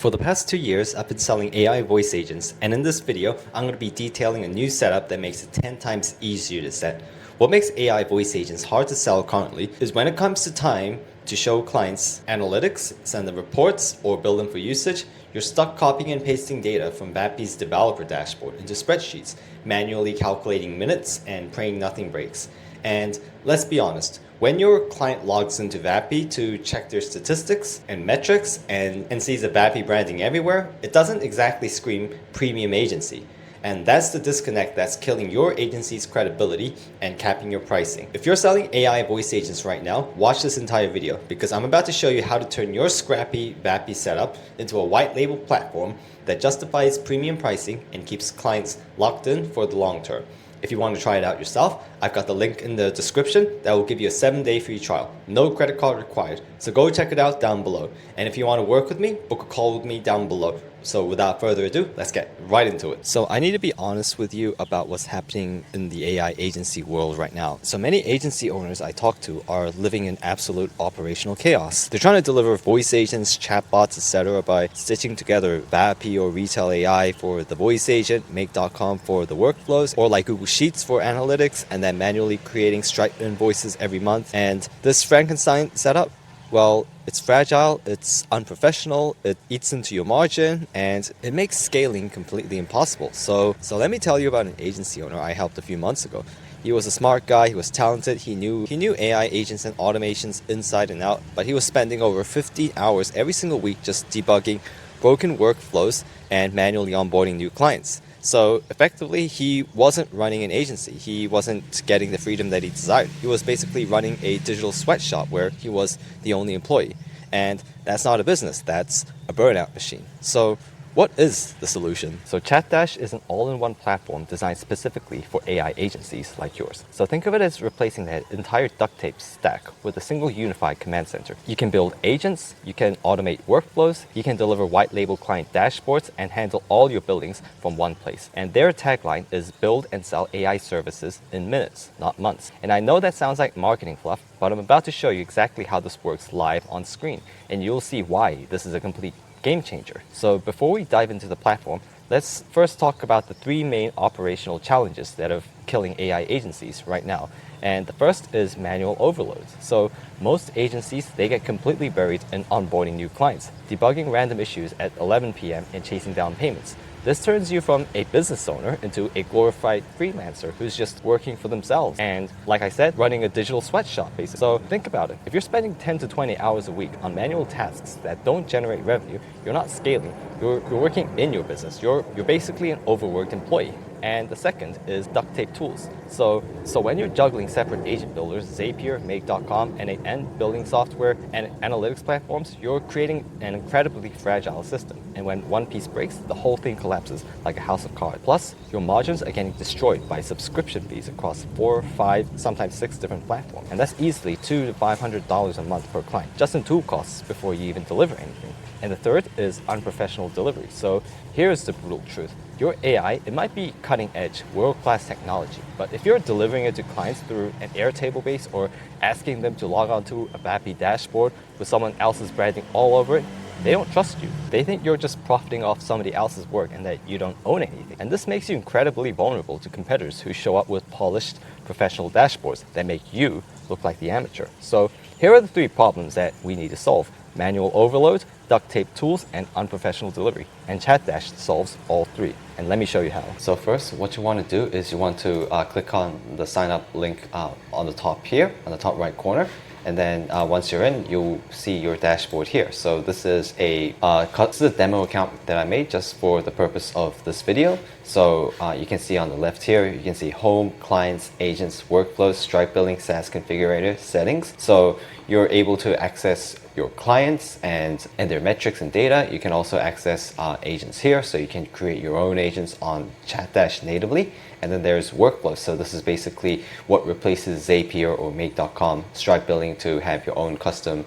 For the past 2 years, I've been selling AI voice agents, and in this video, I'm going to be detailing a new setup that makes it 10 times easier to set. What makes AI voice agents hard to sell currently is when it comes to time to show clients analytics, send them reports, or bill them for usage, you're stuck copying and pasting data from VAPI's developer dashboard into spreadsheets, manually calculating minutes and praying nothing breaks. And let's be honest, when your client logs into VAPI to check their statistics and metrics and sees the VAPI branding everywhere, it doesn't exactly scream premium agency. And that's the disconnect that's killing your agency's credibility and capping your pricing. If you're selling AI voice agents right now, watch this entire video because I'm about to show you how to turn your scrappy VAPI setup into a white label platform that justifies premium pricing and keeps clients locked in for the long term. If you want to try it out yourself, I've got the link in the description that will give you a 7-day free trial. No credit card required. So go check it out down below. And if you want to work with me, book a call with me down below. So without further ado, let's get right into it. So I need to be honest with you about what's happening in the AI agency world right now. So many agency owners I talk to are living in absolute operational chaos. They're trying to deliver voice agents, chatbots, etc. by stitching together VAPI or retail AI for the voice agent, Make.com for the workflows, or like Google Sheets for analytics, and then manually creating Stripe invoices every month. And this Frankenstein setup, well, it's fragile, it's unprofessional, it eats into your margin, and it makes scaling completely impossible. So let me tell you about an agency owner I helped a few months ago. He was a smart guy, he was talented, he knew AI agents and automations inside and out, but he was spending over 50 hours every single week just debugging broken workflows and manually onboarding new clients. So effectively, he wasn't running an agency. He wasn't getting the freedom that he desired. He was basically running a digital sweatshop where he was the only employee. And that's not a business, that's a burnout machine. So what is the solution? So ChatDash is an all-in-one platform designed specifically for AI agencies like yours. So think of it as replacing that entire duct tape stack with a single unified command center. You can build agents, you can automate workflows, you can deliver white label client dashboards and handle all your billings from one place. And their tagline is build and sell AI services in minutes, not months. And I know that sounds like marketing fluff, but I'm about to show you exactly how this works live on screen. And you'll see why this is a complete game changer. So before we dive into the platform, let's first talk about the 3 main operational challenges that are killing AI agencies right now. And the first is manual overload. So most agencies, they get completely buried in onboarding new clients, debugging random issues at 11 p.m. and chasing down payments. This turns you from a business owner into a glorified freelancer who's just working for themselves. And like I said, running a digital sweatshop basically. So think about it. If you're spending 10 to 20 hours a week on manual tasks that don't generate revenue, you're not scaling. You're working in your business. You're basically an overworked employee. And the second is duct tape tools. So when you're juggling separate agent builders, Zapier, Make.com, and building software and analytics platforms, you're creating an incredibly fragile system. And when one piece breaks, the whole thing collapses like a house of cards. Plus, your margins are getting destroyed by subscription fees across 4, 5, sometimes 6 different platforms. And that's easily $200 to $500 a month per client, just in tool costs before you even deliver anything. And the third is unprofessional delivery. So here's the brutal truth. Your AI, it might be cutting edge, world-class technology, but if you're delivering it to clients through an Airtable base or asking them to log onto a VAPI dashboard with someone else's branding all over it, they don't trust you. They think you're just profiting off somebody else's work and that you don't own anything. And this makes you incredibly vulnerable to competitors who show up with polished professional dashboards that make you look like the amateur. So here are the 3 problems that we need to solve: manual overload, duct tape tools, and unprofessional delivery. And ChatDash solves all 3. And let me show you how. So first, what you want to do is you want to click on the sign up link on the top here, on the top right corner. And then once you're in, you'll see your dashboard here. So this is a demo account that I made just for the purpose of this video. So you can see on the left here, you can see home, clients, agents, workflows, Stripe billing, SaaS configurator, settings. So you're able to access your clients and their metrics and data. You can also access agents here. So you can create your own agents on ChatDash natively. And then there's workflows. So this is basically what replaces Zapier or Make.com Stripe billing to have your own custom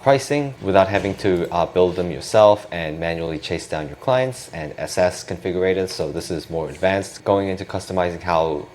pricing without having to build them yourself and manually chase down your clients, and SaaS configurators. So this is more advanced, going into customizing how,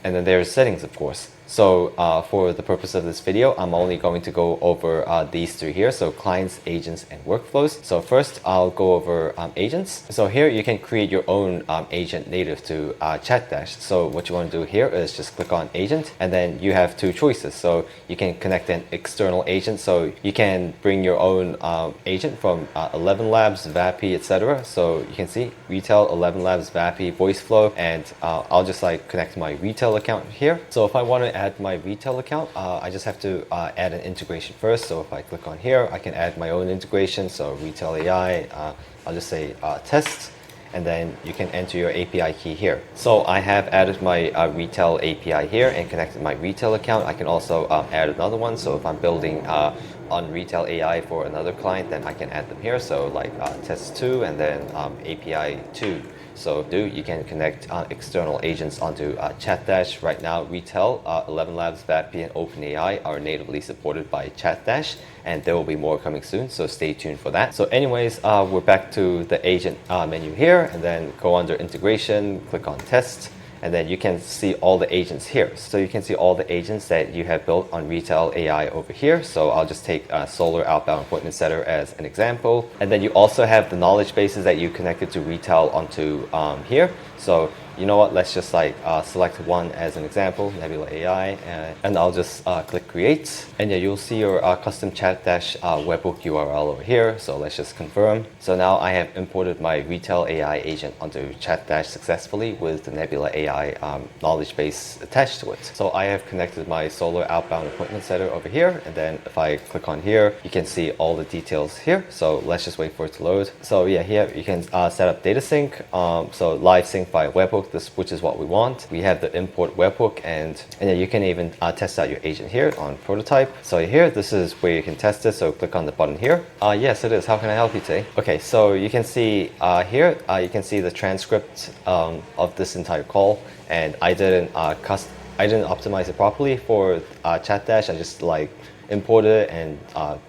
and then there's settings, of course. So for the purpose of this video, I'm only going to go over these three here. So clients, agents, and workflows. So first, I'll go over agents. So here you can create your own agent native to ChatDash. So what you want to do here is just click on agent, and then you have two choices. So you can connect an external agent. So you can bring your own agent from 11 Labs, Vapi, etc. So you can see retail, 11 Labs, Vapi, VoiceFlow, and I'll just like connect my retail account here. So if I want to add my retail account, I just have to add an integration first. So if I click on here, I can add my own integration. So retail AI, I'll just say test, and then you can enter your API key here. So I have added my retail API here and connected my retail account. I can also add another one. So if I'm building on retail AI for another client, then I can add them here. So like test 2 and then API 2. So you can connect external agents onto ChatDash. Right now, retail, 11 Labs, Vapi, and OpenAI are natively supported by ChatDash, and there will be more coming soon, so stay tuned for that. So anyways, we're back to the agent menu here, and then go under integration, click on test, and then you can see all the agents here. So you can see all the agents that you have built on retail AI over here. So I'll just take Solar Outbound Appointment Setter as an example. And then you also have the knowledge bases that you connected to retail onto here. So you know what, let's just like select one as an example, Nebula AI, and I'll just click create. And yeah, you'll see your custom ChatDash webhook URL over here. So let's just confirm. So now I have imported my retail AI agent onto ChatDash successfully with the Nebula AI knowledge base attached to it. So I have connected my Solar Outbound Appointment Setter over here. And then if I click on here, you can see all the details here. So let's just wait for it to load. So yeah, here you can set up data sync. So live sync by webhook, which is what we want. We have the import webhook, and yeah, you can even test out your agent here on prototype. So here, this is where you can test it. So click on the button here. Yes, it is. How can I help you today? Okay, so you can see here, you can see the transcript of this entire call, and I didn't optimize it properly for ChatDash. I just like imported it and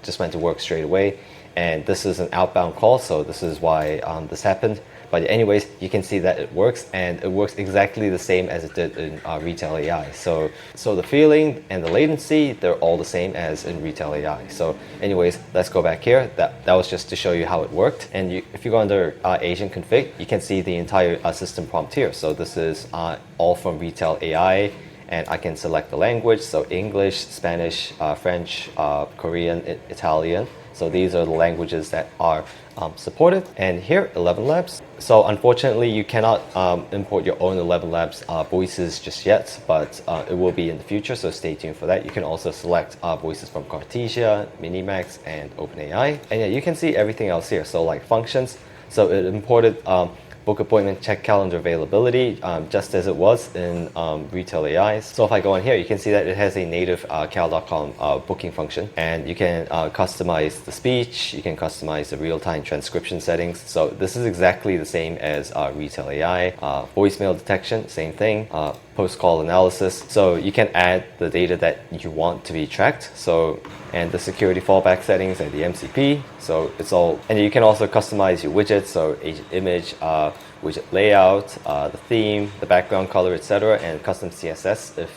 just went to work straight away. And this is an outbound call, so this is why this happened. But anyways, you can see that it works, and it works exactly the same as it did in retail AI. So the feeling and the latency, they're all the same as in retail AI. So anyways, let's go back here. That was just to show you how it worked. And if you go under agent config, you can see the entire system prompt here. So this is all from retail AI. And I can select the language, so English, Spanish, French, Korean, Italian. So these are the languages that are supported. And here, 11 Labs. So unfortunately, you cannot import your own 11 Labs voices just yet, but it will be in the future, so stay tuned for that. You can also select voices from Cartesia, Minimax, and OpenAI. And yeah, you can see everything else here. So like functions, so it imported book appointment, check calendar availability, just as it was in retail AI. So if I go in here, you can see that it has a native cal.com booking function, and you can customize the speech, you can customize the real-time transcription settings. So this is exactly the same as retail AI. Voicemail detection, same thing. Post-call analysis. So you can add the data that you want to be tracked. So, and the security fallback settings and the MCP. So it's all, and you can also customize your widgets. So agent image, widget layout, the theme, the background color, etc., and custom CSS.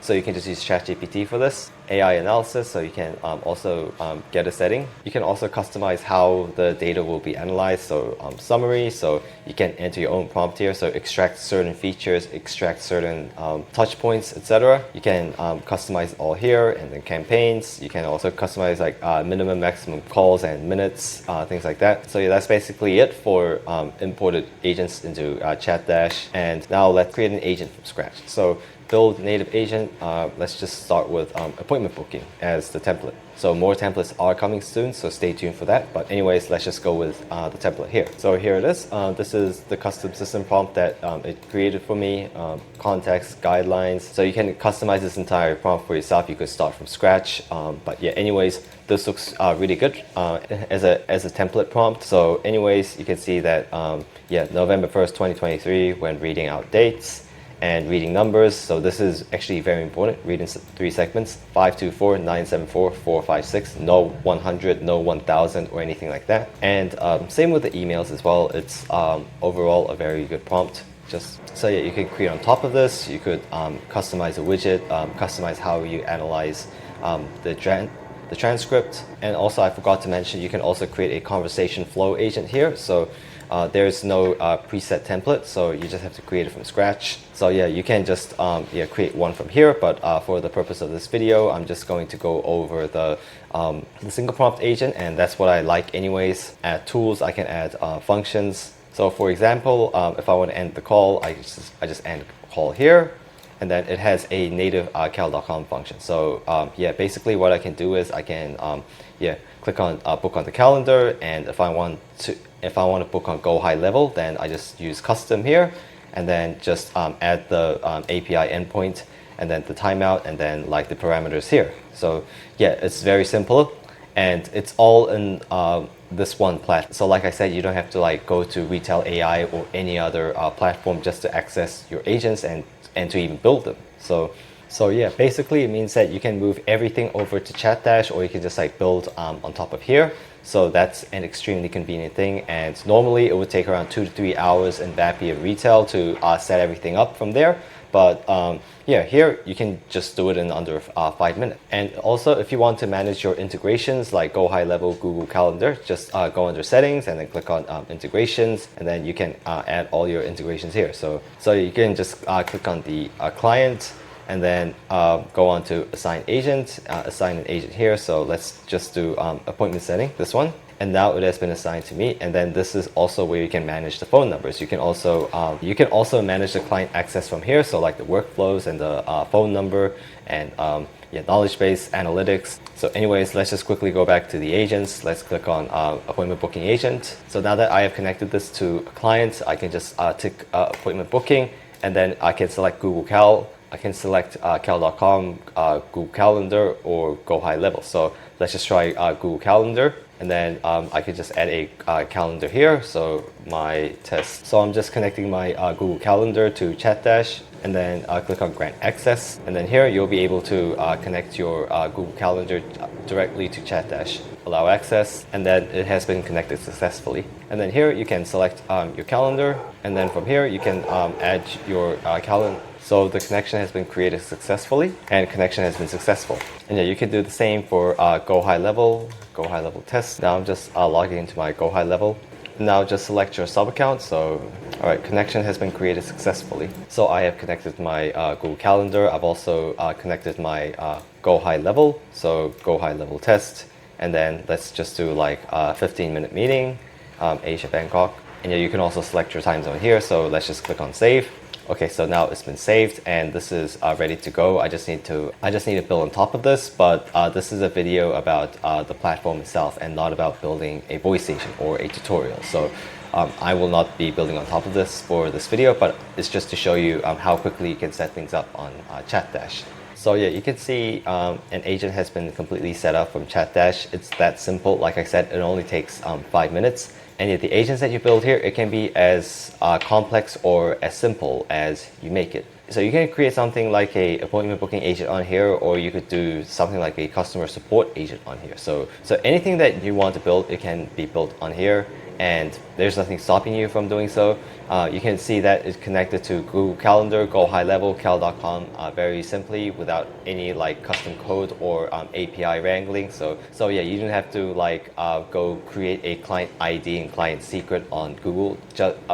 So you can just use ChatGPT for this. AI analysis, so you can also get a setting. You can also customize how the data will be analyzed. So summary, so you can enter your own prompt here. So extract certain features, extract certain touch points, etc. You can customize all here, and then campaigns. You can also customize like minimum, maximum calls and minutes, things like that. So yeah, that's basically it for imported agents into ChatDash. And now let's create an agent from scratch. So build native agent. Let's just start with appointment booking as the template. So more templates are coming soon, so stay tuned for that. But anyways, let's just go with the template here. So here it is. This is the custom system prompt that it created for me. Context, guidelines. So you can customize this entire prompt for yourself. You could start from scratch. But yeah, anyways, this looks really good as a template prompt. So anyways, you can see that yeah, November 1st, 2023, when reading out dates and reading numbers. So this is actually very important. Read in 3 segments: 524, 974, 456. No 100, no 1000 or anything like that. And same with the emails as well. It's overall a very good prompt. just so yeah, you can create on top of this. You could customize a widget, customize how you analyze the transcript. And also, I forgot to mention, you can also create a conversation flow agent here. So there's no preset template, so you just have to create it from scratch. So yeah, you can just yeah, create one from here, but for the purpose of this video, I'm just going to go over the single prompt agent, and that's what I like anyways. Add tools, I can add functions. So for example, if I want to end the call, I just end call here. And then it has a native cal.com function. So yeah, basically what I can do is I can yeah, click on book on the calendar, and if I want to book on GoHighLevel, then I just use custom here, and then just add the API endpoint, and then the timeout, and then like the parameters here. So yeah, it's very simple, and it's all in this one platform. So like I said, you don't have to like go to Retail AI or any other platform just to access your agents and to even build them. So yeah, basically it means that you can move everything over to ChatDash, or you can just like build on top of here. So that's an extremely convenient thing, and normally it would take around 2 to 3 hours in Zapier Retail to set everything up from there. But yeah, here you can just do it in under 5 minutes. And also, if you want to manage your integrations like GoHighLevel, Google Calendar, just go under settings and then click on integrations, and then you can add all your integrations here. So you can just click on the client, and then go on to assign agent, assign an agent here. So let's just do appointment setting, this one. And now it has been assigned to me. And then this is also where you can manage the phone numbers. You can also manage the client access from here. So like the workflows and the phone number and yeah, knowledge base, analytics. So anyways, let's just quickly go back to the agents. Let's click on appointment booking agent. So now that I have connected this to a client, I can just tick appointment booking, and then I can select Google Cal. I can select cal.com, Google Calendar, or GoHighLevel. So let's just try Google Calendar, and then I could just add a calendar here. So my test. So I'm just connecting my Google Calendar to ChatDash, and then click on Grant Access. And then here you'll be able to connect your Google Calendar directly to ChatDash. Allow access, and then it has been connected successfully. And then here you can select your calendar, and then from here you can add your calendar. So the connection has been created successfully, and connection has been successful. And yeah, you can do the same for GoHighLevel test. Now I'm just logging into my GoHighLevel. Now just select your sub account. So, all right, connection has been created successfully. So I have connected my Google Calendar. I've also connected my GoHighLevel. So GoHighLevel test. And then let's just do like a 15-minute meeting, Asia, Bangkok. And yeah, you can also select your time zone here. So let's just click on save. Okay, so now it's been saved, and this is ready to go. I just need to build on top of this, but this is a video about the platform itself and not about building a voice agent or a tutorial. So I will not be building on top of this for this video, but it's just to show you how quickly you can set things up on ChatDash. So yeah, you can see an agent has been completely set up from ChatDash. It's that simple. Like I said, it only takes 5 minutes. And yet the agents that you build here, it can be as complex or as simple as you make it. So you can create something like a appointment booking agent on here, or you could do something like a customer support agent on here. So anything that you want to build, it can be built on here, and there's nothing stopping you from doing so. You can see that it's connected to Google Calendar, GoHighLevel, cal.com very simply without any like custom code or API wrangling. So yeah, you don't have to like go create a client ID and client secret on Google,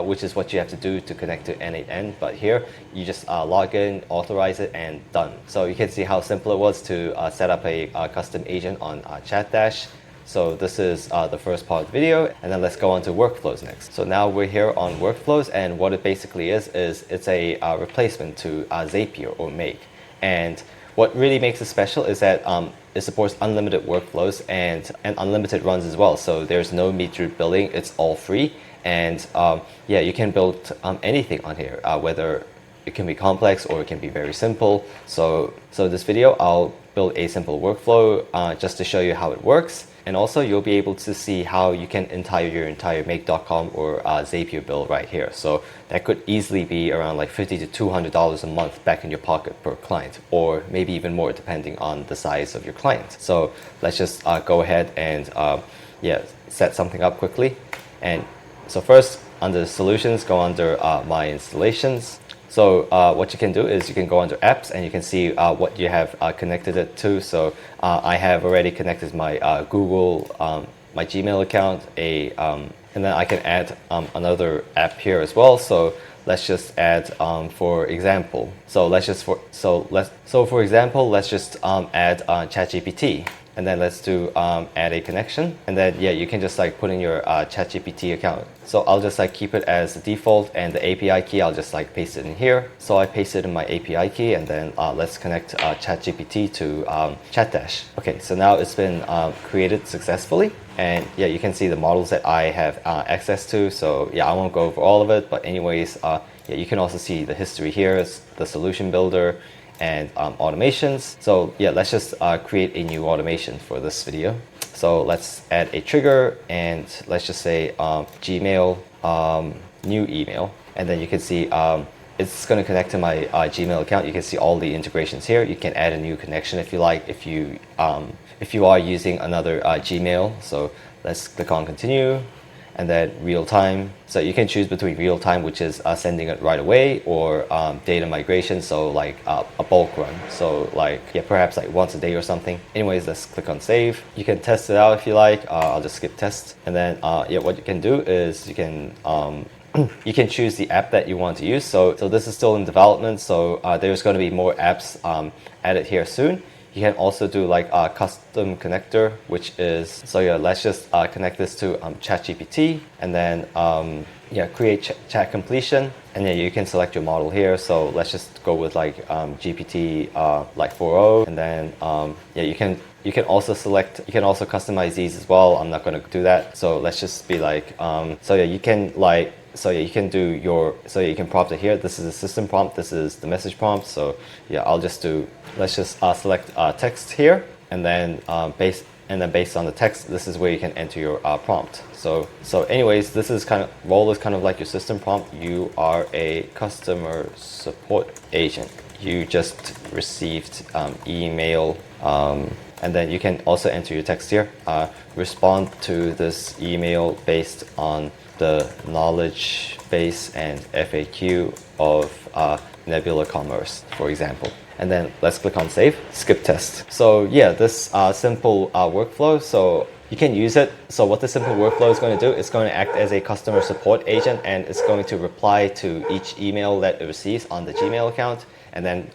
which is what you have to do to connect to N8N. But here, you just log in, authorize it, and done. So you can see how simple it was to set up a custom agent on ChatDash. So this is the first part of the video, and then let's go on to workflows next. So now we're here on workflows, and what it basically is it's a replacement to Zapier or Make. And what really makes it special is that it supports unlimited workflows and unlimited runs as well. So there's no metered billing, it's all free. And yeah, you can build anything on here, whether it can be complex or it can be very simple. So this video, I'll build a simple workflow just to show you how it works. And also you'll be able to see how you can your entire Make.com or Zapier bill right here. So that could easily be around like $50 to $200 a month back in your pocket per client, or maybe even more depending on the size of your client. So let's just go ahead and yeah, set something up quickly. And so first, under solutions, go under my installations. So what you can do is you can go under apps and you can see what you have connected it to. So I have already connected my Google, my Gmail account, and then I can add another app here as well. So let's just add, for example, for example, let's just add ChatGPT. And then let's do add a connection, and then yeah, you can just like put in your ChatGPT account. So I'll just like keep it as the default, and the API key I'll just like paste it in here. So I pasted in my API key, and then let's connect ChatGPT to ChatDash. Okay, so now it's been created successfully, and yeah, you can see the models that I have access to. So yeah, I won't go over all of it, but anyways, yeah, you can also see the history here. It's the solution builder and automations. So yeah, let's just create a new automation for this video. So let's add a trigger, and let's just say Gmail, new email, and then you can see it's going to connect to my Gmail account. You can see all the integrations here. You can add a new connection if you like, if you are using another Gmail. So let's click on continue, and then real time. So you can choose between real time, which is sending it right away, or data migration, so like a bulk run. So like, yeah, perhaps like once a day or something. Anyways, let's click on save. You can test it out if you like. I'll just skip test. And then yeah, what you can do is you can you can choose the app that you want to use. So this is still in development. So there's going to be more apps added here soon. You can also do like a custom connector, which is, so yeah, let's just connect this to ChatGPT, and then yeah, create chat completion, and then you can select your model here. So let's just go with like GPT like 4.0, and then yeah, you can also select, you can also customize these as well. I'm not going to do that. So let's just be like, so yeah, you can like, so yeah, you can do your, so yeah, you can prompt it here. This is the system prompt, this is the message prompt. So yeah, I'll just do, let's just select text here, and then based on the text, this is where you can enter your prompt. So anyways, this is kind of, role is kind of like your system prompt. You are a customer support agent. You just received email, and then you can also enter your text here. Respond to this email based on the knowledge base and FAQ of Nebula Commerce, for example. And then let's click on save, skip test. So yeah, this simple workflow, so you can use it. So what the simple workflow is going to do, it's going to act as a customer support agent, and it's going to reply to each email that it receives on the Gmail account. And then,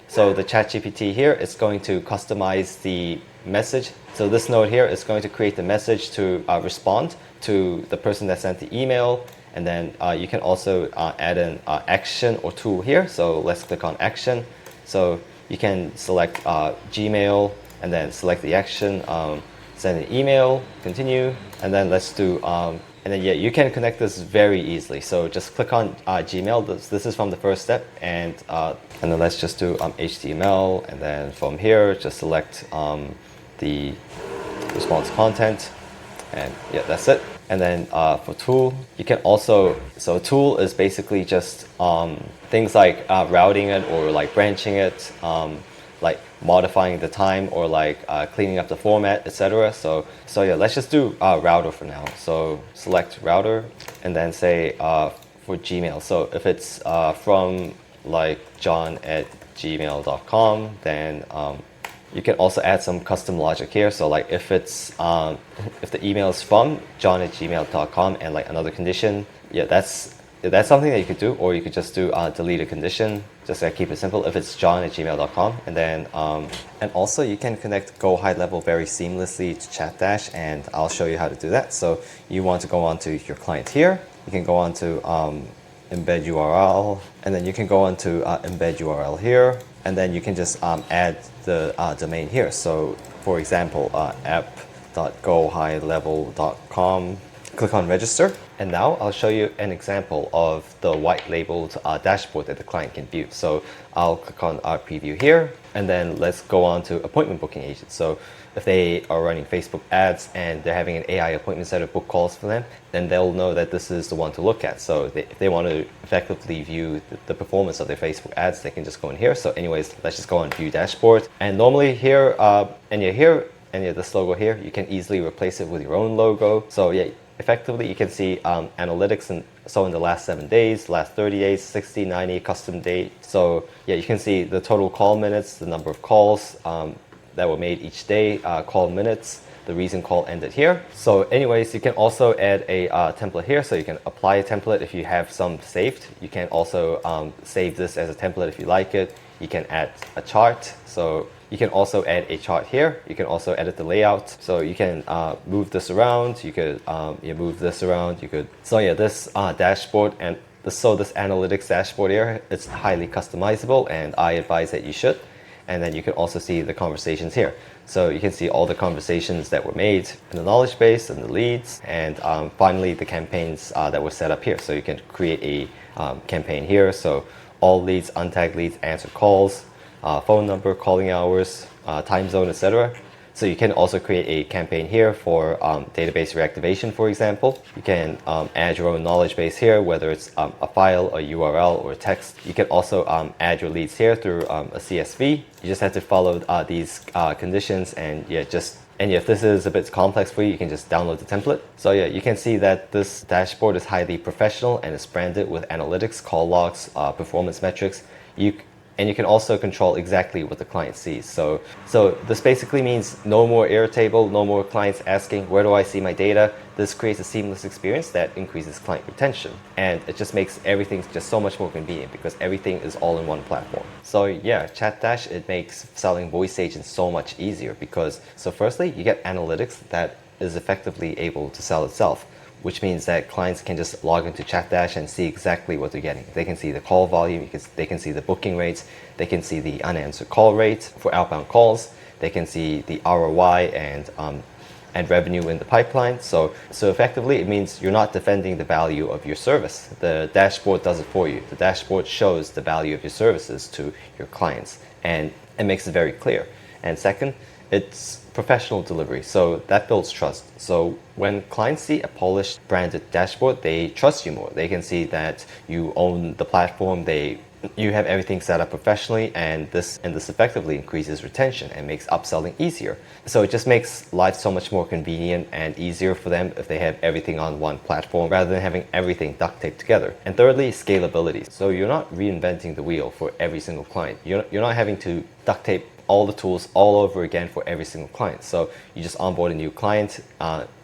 so the ChatGPT here, it's going to customize the message. So this node here is going to create the message to respond to the person that sent the email. And then you can also add an action or tool here. So let's click on action. So you can select Gmail, and then select the action, send an email, continue, and then let's do, and then yeah, you can connect this very easily. So just click on Gmail. This is from the first step, and then let's just do HTML, and then from here just select the response content, and yeah, that's it. And then for tool, you can also, so tool is basically just things like routing it, or like branching it, like modifying the time, or like cleaning up the format, etc. So yeah, let's just do router for now. So select router, and then say for Gmail. So if it's from like john@gmail.com, then you can also add some custom logic here. So like if it's if the email is from john@gmail.com and like another condition, yeah, that's something that you could do. Or you could just do delete a condition, just to keep it simple, if it's john@gmail.com. And then and also you can connect GoHighLevel very seamlessly to ChatDash, and I'll show you how to do that. So you want to go on to your client here, you can go on to embed URL, and then you can go on to embed URL here, and then you can just add the domain here. So for example, app.gohighlevel.com, click on register, and now I'll show you an example of the white labeled dashboard that the client can view. So I'll click on preview here, and then let's go on to appointment booking agent. So if they are running Facebook ads and they're having an AI appointment setter book calls for them, then they'll know that this is the one to look at. So if they want to effectively view the performance of their Facebook ads, they can just go in here. So anyways, let's just go on view dashboard. And normally here, and you're here, and this logo here, you can easily replace it with your own logo. So yeah, effectively you can see analytics, and so in the last 7 days, last 30 days, 60, 90, custom date. So yeah, you can see the total call minutes, the number of calls that were made each day, call minutes, the reason call ended here. So anyways, you can also add a template here. So you can apply a template if you have some saved. You can also save this as a template if you like it. You can add a chart. So you can also add a chart here. You can also edit the layout. So you can move this around. You could move this around. You could. So yeah, this dashboard and this analytics dashboard here, it's highly customizable, and I advise that you should. And then you can also see the conversations here. So you can see all the conversations that were made in the knowledge base and the leads, and finally the campaigns that were set up here. So you can create a campaign here. So all leads, untagged leads, answered calls, phone number, calling hours, time zone, etc. So you can also create a campaign here for database reactivation, for example. You can add your own knowledge base here, whether it's a file, a URL, or a text. You can also add your leads here through a CSV. You just have to follow these conditions, and if this is a bit complex for you, you can just download the template. So yeah, you can see that this dashboard is highly professional and it's branded with analytics, call logs, performance metrics. And you can also control exactly what the client sees. So this basically means no more Airtable, no more clients asking, where do I see my data? This creates a seamless experience that increases client retention. And it just makes everything just so much more convenient because everything is all in one platform. So yeah, ChatDash, it makes selling voice agents so much easier because, so firstly, you get analytics that is effectively able to sell itself, which means that clients can just log into ChatDash and see exactly what they're getting. They can see the call volume, they can see the booking rates, they can see the unanswered call rate for outbound calls, they can see the ROI and revenue in the pipeline. So effectively, it means you're not defending the value of your service. The dashboard does it for you. The dashboard shows the value of your services to your clients, and it makes it very clear. And second, it's professional delivery, so that builds trust. So when clients see a polished branded dashboard, they trust you more. They can see that you own the platform, you have everything set up professionally, and this effectively increases retention and makes upselling easier. So it just makes life so much more convenient and easier for them if they have everything on one platform rather than having everything duct taped together. And thirdly, scalability. So you're not reinventing the wheel for every single client. You're not having to duct tape all the tools all over again for every single client. So you just onboard a new client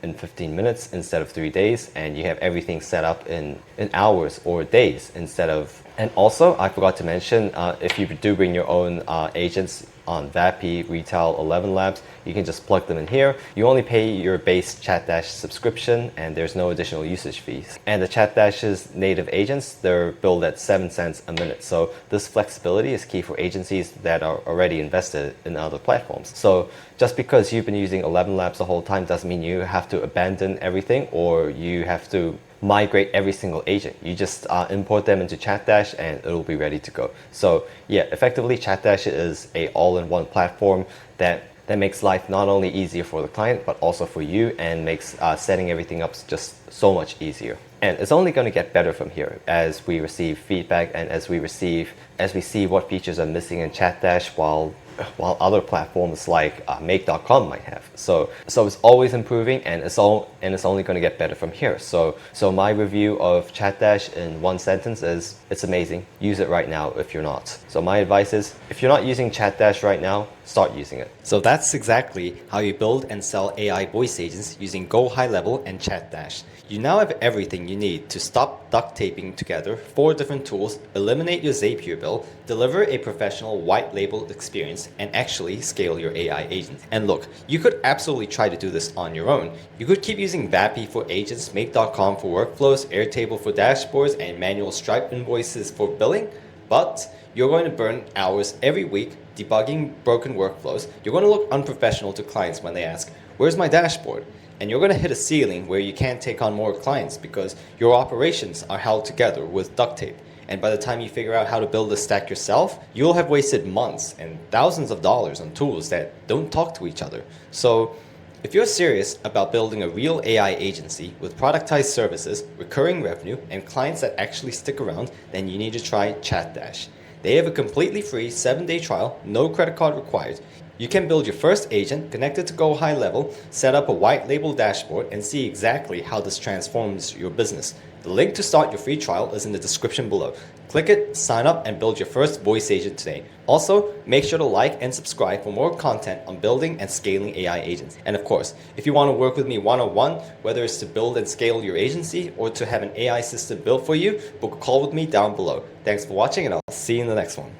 in 15 minutes instead of 3 days, and you have everything set up in hours or days instead of. And also, I forgot to mention, if you do bring your own agents on Vapi, Retail, 11 Labs, you can just plug them in here. You only pay your base ChatDash subscription, and there's no additional usage fees. And the ChatDash's native agents, they're billed at 7 cents a minute. So this flexibility is key for agencies that are already invested in other platforms. So just because you've been using 11 Labs the whole time doesn't mean you have to abandon everything or you have to migrate every single agent. You just import them into ChatDash and it'll be ready to go. So yeah, effectively ChatDash is a all-in-one platform that makes life not only easier for the client but also for you, and makes setting everything up just so much easier. And it's only going to get better from here as we receive feedback and as we see what features are missing in ChatDash while other platforms like Make.com might have. So it's always improving, and it's only going to get better from here. So my review of ChatDash in one sentence is it's amazing. Use it right now if you're not. So my advice is, if you're not using ChatDash right now, start using it. So that's exactly how you build and sell AI voice agents using GoHighLevel and ChatDash. You now have everything you need to stop duct taping together 4 different tools, eliminate your Zapier bill, deliver a professional white labeled experience, and actually scale your AI agent. And look, you could absolutely try to do this on your own. You could keep using Vapi for agents, Make.com for workflows, Airtable for dashboards, and manual Stripe invoices for billing, but you're going to burn hours every week debugging broken workflows. You're going to look unprofessional to clients when they ask, "Where's my dashboard?" And you're going to hit a ceiling where you can't take on more clients because your operations are held together with duct tape. And by the time you figure out how to build this stack yourself, you'll have wasted months and thousands of dollars on tools that don't talk to each other. So if you're serious about building a real AI agency with productized services, recurring revenue, and clients that actually stick around, then you need to try ChatDash. They have a completely free 7-day trial, no credit card required. You can build your first agent, connect it to GoHighLevel, set up a white label dashboard, and see exactly how this transforms your business. The link to start your free trial is in the description below. Click it, sign up, and build your first voice agent today. Also, make sure to like and subscribe for more content on building and scaling AI agents. And of course, if you want to work with me one-on-one, whether it's to build and scale your agency or to have an AI system built for you, book a call with me down below. Thanks for watching, and I'll see you in the next one.